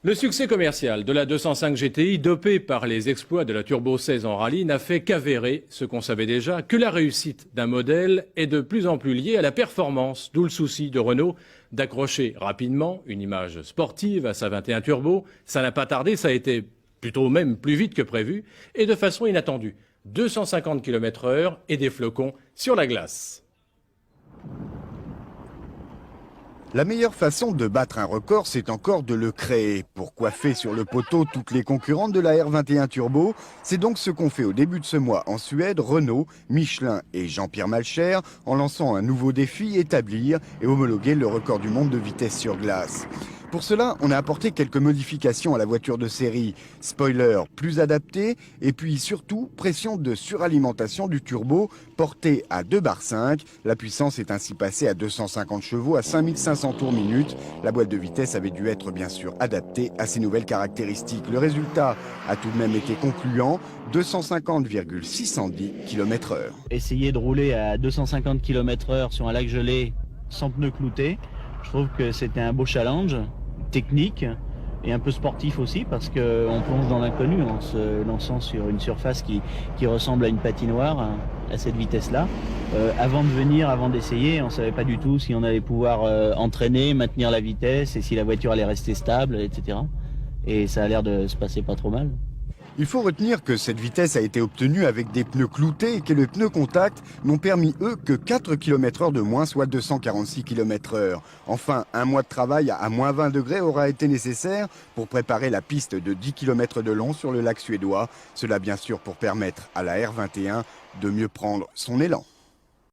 Le succès commercial de la 205 GTI, dopé par les exploits de la Turbo 16 en rallye, n'a fait qu'avérer ce qu'on savait déjà, que la réussite d'un modèle est de plus en plus liée à la performance, d'où le souci de Renault d'accrocher rapidement une image sportive à sa 21 Turbo. Ça n'a pas tardé, ça a été plutôt même plus vite que prévu, et de façon inattendue. 250 km/h et des flocons sur la glace. La meilleure façon de battre un record, c'est encore de le créer. Pour coiffer sur le poteau toutes les concurrentes de la R21 Turbo, c'est donc ce qu'ont fait au début de ce mois en Suède Renault, Michelin et Jean-Pierre Malcher en lançant un nouveau défi, établir et homologuer le record du monde de vitesse sur glace. Pour cela, on a apporté quelques modifications à la voiture de série. Spoiler plus adapté et puis surtout pression de suralimentation du turbo portée à 2,5 bar. La puissance est ainsi passée à 250 chevaux à 5500 tours minute. La boîte de vitesse avait dû être bien sûr adaptée à ces nouvelles caractéristiques. Le résultat a tout de même été concluant, 250,610 km/h. Essayer de rouler à 250 km/h sur un lac gelé sans pneus cloutés, je trouve que c'était un beau challenge technique et un peu sportif aussi parce qu'on plonge dans l'inconnu en se lançant sur une surface qui ressemble à une patinoire à cette vitesse-là. Avant de venir, avant d'essayer, on ne savait pas du tout si on allait pouvoir entraîner, maintenir la vitesse et si la voiture allait rester stable, etc. Et ça a l'air de se passer pas trop mal. Il faut retenir que cette vitesse a été obtenue avec des pneus cloutés et que les pneus contact n'ont permis, eux, que 4 km/h de moins, soit 246 km/h. Enfin, un mois de travail à moins 20 degrés aura été nécessaire pour préparer la piste de 10 km de long sur le lac suédois. Cela, bien sûr, pour permettre à la R21 de mieux prendre son élan.